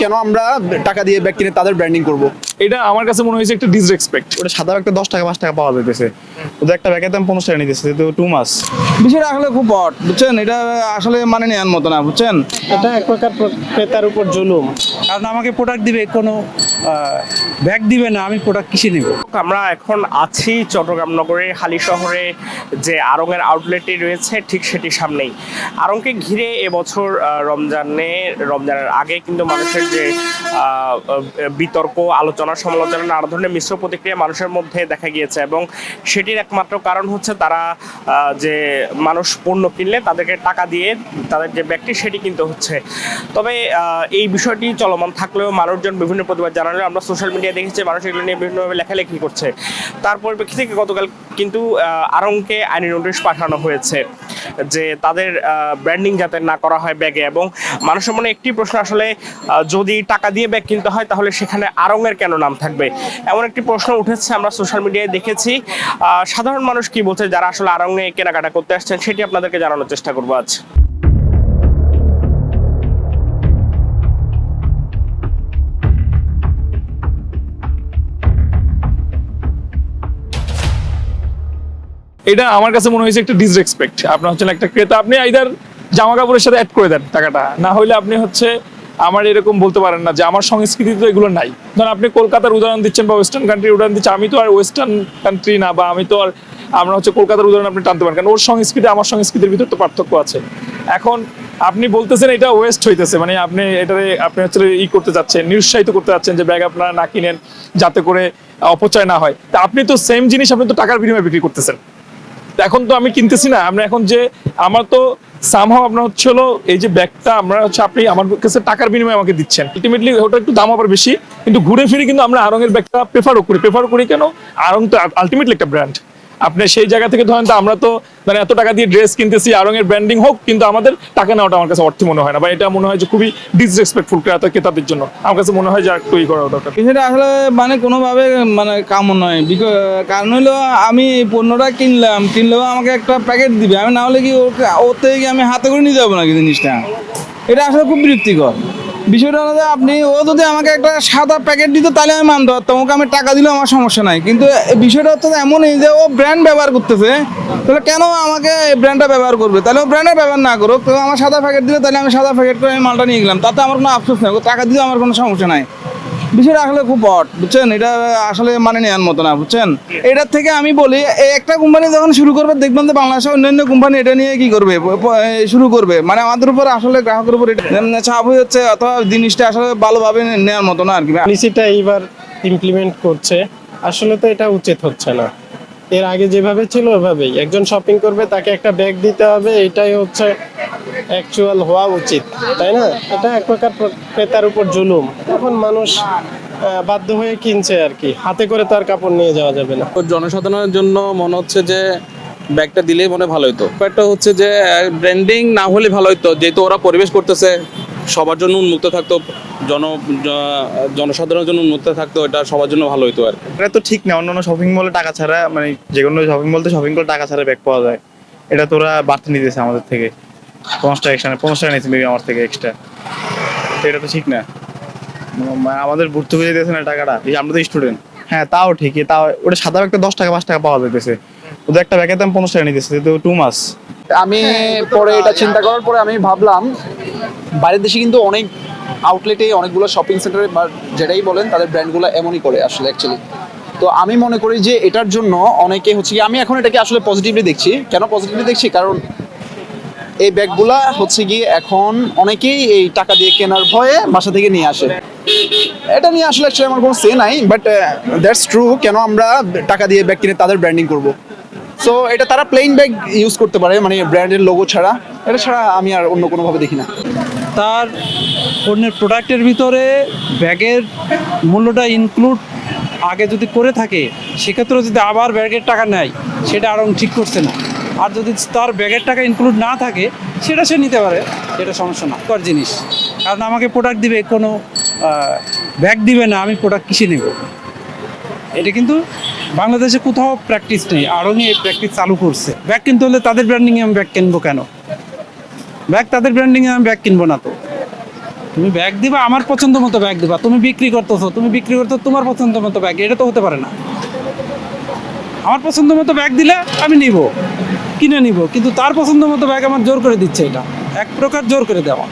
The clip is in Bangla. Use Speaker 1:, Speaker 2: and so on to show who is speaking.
Speaker 1: কেন আমরা টাকা দিয়ে ব্যাগ কিনে তাদের ব্র্যান্ডিং করব?
Speaker 2: এটা আমার কাছে মনে হয়েছে একটা ডিসরেসপেক্ট।
Speaker 3: ওটা সাদা একটা 10 টাকা 5 টাকা পাওয়া যাইতেছে, ওদের একটা ব্যাগের দাম 50 টাকা নিতেছে, তো 2 মাস। বিষয়টা আসলে খুব অড, বুঝছেন? এটা আসলে মানে নেওয়ার মতো না, বুঝছেন?
Speaker 4: এটা এক প্রকার ক্রেতার উপর জুলুম। কারণ আমাকে প্রোডাক্ট দিবে, কোনো ব্যাগ দিবে না, আমি প্রোডাক্ট কিসে নেব?
Speaker 5: আমরা এখন আছি চট্টগ্রাম নগরের হালি শহরে যে আড়ং-এর আউটলেটটি রয়েছে ঠিক সেটির সামনেই। আড়ংকে ঘিরে এবছর রমজানের আগে কিন্তু মানুষের যে বিতর্ক, আলোচনা, সমালোচনা, নানা ধরনের মিশ্র প্রতিক্রিয়া মানুষের মধ্যে দেখা গিয়েছে এবং সেটির একমাত্র কারণ হচ্ছে তারা যে মানুষ পণ্য কিনলে তাদেরকে টাকা দিয়ে তাদের যে ব্যাগটি সেটি কিনতে হচ্ছে। তবে এই বিষয়টি চলমান থাকলেও মানুষজন বিভিন্ন প্রতিবাদ জানালেও আমরা সোশ্যাল মিডিয়ায় দেখেছি মানুষ এগুলো নিয়ে বিভিন্নভাবে লেখালেখি করছে। তার পরিপ্রেক্ষিতে গতকাল কিন্তু আড়ংকে আইনি নোটিশ পাঠানো হয়েছে যে তাদের ব্র্যান্ডিং যাতে না করা হয় ব্যাগে। এবং মানুষের মনে একটি প্রশ্ন, আসলে যদি টাকা দিয়ে ব্যাগ কিনতে হয় তাহলে সেখানে আড়ং-এর কেন নাম থাকবে, এমন একটি প্রশ্ন উঠেছে। আমরা সোশ্যাল মিডিয়ায় দেখেছি। সাধারণ মানুষ কি বলছে যারা আসলে আড়ং-এ কেনাকাটা করতে আসছেন সেটি আপনাদেরকে জানানোর চেষ্টা করবো আজ।
Speaker 2: এটা আমার কাছে মনে হয়েছে একটা ডিসরেসপেক্ট। আপনার হচ্ছে একটা ক্রেতা, আপনি আইদার জামা কাপড়ের সাথে অ্যাড করে দেন টাকাটা, না হলে আপনি হচ্ছে আমার এরকম বলতে পারেন না যে আমার সংস্কৃতি তো এগুলো নাই। ধরেন আপনি কলকাতার উদাহরণ দিচ্ছেন বা ওয়েস্টার্ন কান্ট্রির উদাহরণ দিচ্ছেন, আমি তো আর ওয়েস্টার্ন কান্ট্রি না, বা আমি তো আর আমরা হচ্ছে কলকাতার উদাহরণ আপনি টানতে পারেন, কারণ ওর সংস্কৃতি আমার সংস্কৃতির ভিতর তো পার্থক্য আছে। এখন আপনি বলতেছেন এটা ওয়েস্ট হইতেছে, মানে আপনি এটারে আপনি হচ্ছে করতে যাচ্ছেন, নিরুৎসাহিত করতে যাচ্ছেন যে ব্যাগ আপনারা না কিনেন যাতে করে অপচয় না হয়। তা আপনি তো সেম জিনিস আপনি তো টাকার বিনিময়ে বিক্রি করতেছেন। এখন তো আমি কিনতেছি না, আমরা এখন যে আমার তো সামহাও আপনার হচ্ছে হলো এই যে ব্যাগটা আমরা হচ্ছে আপনি আমার কাছে টাকার বিনিময়ে আমাকে দিচ্ছেন, আলটিমেটলি ওটা একটু দাম আবার বেশি, কিন্তু ঘুরে ফিরে কিন্তু আমরা আড়ং-এর ব্যাগটা প্রেফার করি কেন? আড়ং তো আলটিমেটলি একটা ব্র্যান্ড। আপনি সেই জায়গা থেকে ধরেন তো আমরা তো মানে এত টাকা দিয়ে ড্রেস কিনতেছি, আড়ং-এর ব্র্যান্ডিং হোক, কিন্তু আমাদের টাকা নেওয়াটা আমার কাছে অর্থ মনে হয় না, বা এটা মনে হয় যে খুবই ডিসরেসপেক্টফুল ক্রেতাদের জন্য। আমার কাছে মনে হয় যে একটু করা দরকার।
Speaker 3: বিষয়টা আসলে মানে কোনোভাবে মানে কামও নয়। কারণ হলো আমি পণ্যটা কিনলেও আমাকে একটা প্যাকেট দিবে, আমি না হলে কি ওর থেকে কি আমি হাতে করে নিতে যাবো নাকি জিনিসটা? এটা আসলে খুব বিরক্তিকর। বিষয়টা হলো যে ও যদি আমাকে একটা সাদা প্যাকেট দিত তাহলে আমি মানতে পারতাম, ওকে আমি টাকা দিলেও আমার সমস্যা নাই। কিন্তু বিষয়টা হচ্ছে এমনই যে ও ব্র্যান্ড ব্যবহার করতেছে, তাহলে কেন আমাকে ব্র্যান্ডটা ব্যবহার করবে? তাহলে ও ব্র্যান্ডের ব্যবহার না করুক, তো আমার সাদা প্যাকেট দিলে তাহলে আমি সাদা প্যাকেট করে আমি মালটা নিয়ে গেলাম, তাতে আমার কোনো আফসোস নেই, টাকা দিলেও আমার কোনো সমস্যা নাই। বিষয়টা আসলে খুব অড, বুঝছেন? এটা আসলে মানে নেওয়ার মতো না, বুঝছেন? এটার থেকে আমি বলি, একটা কোম্পানি যখন শুরু করবে দেখবেন যে বাংলাদেশের অন্যান্য কোম্পানি এটা নিয়ে কি করবে, শুরু করবে, মানে আমাদের উপর আসলে গ্রাহকের উপর এটা চাপ হয়ে যাচ্ছে, অথবা জিনিসটা আসলে ভালোভাবে নেওয়ার মতো না আর কি।
Speaker 4: পলিসিটা এইবার ইমপ্লিমেন্ট করছে, আসলে তো এটা উচিত হচ্ছে না। এর আগে যেভাবে ছিল ওভাবেই একজন শপিং করবে, তাকে একটা ব্যাগ দিতে হবে, এটাই হচ্ছে অ্যাকচুয়াল হওয়া উচিত, তাই না? এটা এক প্রকার ক্রেতার উপর জুলুম। এখন মানুষ বাধ্য হয়ে কিনছে আর কি, হাতে করে তো আর কাপড় নিয়ে যাওয়া যাবে না।
Speaker 6: জনসাধারণের জন্য মনে হচ্ছে যে ব্যাগটা দিলেই মনে ভালো হতো। ব্যাপারটা হচ্ছে যে ব্র্যান্ডিং না হলে ভালো হতো, যেহেতু ওরা পরিবেশ করতেছে, সবার জন্য উন্মুক্ত থাকতো, জনসাধারণের জন্য উন্মুক্ত থাকতো, এটা সবার জন্য ভালো হতো আর কি।
Speaker 3: এটা তো ঠিক না, অন্যান্য শপিং মলে টাকা ছাড়া, মানে যে কোনো শপিং মল শপিং করে টাকা ছাড়া ব্যাগ পাওয়া যায়, এটা তোরা বাড়তি নিতেছে আমাদের থেকে 50 টাকা এক্সট্রা, 50 টাকা নিয়েছে মেবি আমার থেকে এক্সট্রা। এটা তো ঠিক না, আমাদের ভর্তুকি দিতেছে না টাকাটা, আমরা তো স্টুডেন্ট। হ্যাঁ তাও ঠিকই, তাও ওটা সাদা একটা 10 টাকা 5 টাকা পাওয়া যাইতেছে, ওদের একটা ব্যাগের দাম 50 টাকা নিতেছে, তো 2 মাস।
Speaker 1: আমি পরে এটা চিন্তা করার পরে আমি ভাবলাম বাইরের দেশে কিন্তু অনেক আউটলেটে অনেকগুলো শপিং সেন্টারে বা যেটাই বলেন তাদের ব্র্যান্ডগুলো এমনই করে আসলে অ্যাকচুয়ালি। তো আমি মনে করি যে এটার জন্য অনেকে হচ্ছে কি, আমি এখন এটাকে আসলে পজিটিভলি দেখছি। কেন পজিটিভলি দেখছি? কারণ এই ব্যাগগুলা হচ্ছে কি এখন অনেকেই এই টাকা দিয়ে কেনার ভয়ে বাসা থেকে নিয়ে আসে। এটা নিয়ে আসলে অ্যাকচুয়ালি আমার কোনো সে নাই, বাট দ্যাটস ট্রু। কেন আমরা টাকা দিয়ে ব্যাগ কিনে তাদের ব্র্যান্ডিং করব? সো এটা তারা প্লেন ব্যাগ ইউজ করতে পারে, মানে ব্র্যান্ডের লোগো ছাড়া। এটা ছাড়া আমি আর অন্য কোনোভাবে দেখি না।
Speaker 4: তার পণ্যের প্রোডাক্টের ভিতরে ব্যাগের মূল্যটা ইনক্লুড আগে যদি করে থাকে, সেক্ষেত্রে যদি আবার ব্যাগের টাকা নেয়, সেটা আরও ঠিক করছে না। আর যদি তার ব্যাগের টাকা ইনক্লুড না থাকে, সেটা সে নিতে পারে, এটা সমস্যা না কর জিনিস। কারণ আমাকে প্রোডাক্ট দিবে, কোনো ব্যাগ দিবে না, আমি প্রোডাক্ট কিসে নেব? এটা কিন্তু বাংলাদেশে কোথাও প্র্যাকটিস নেই, আড়ং-এ এই প্র্যাকটিস চালু করছে। ব্যাগ কিনতে হলে তাদের ব্র্যান্ডিংয়ে আমি ব্যাগ কিনবো কেন? ব্যাগ তাদের ব্র্যান্ডিংয়ে আমি ব্যাগ কিনবো না তো। তুমি ব্যাগ দিবা, আমার পছন্দ মতো ব্যাগ দিবা। তুমি বিক্রি করতেছো তোমার পছন্দ মতো ব্যাগ, এটা তো হতে পারে না। আমার পছন্দ মতো ব্যাগ দিলে আমি কিনে নিব, কিন্তু তার পছন্দ মতো ব্যাগ আমার জোর করে দিচ্ছে, এটা এক প্রকার জোর করে দেওয়া।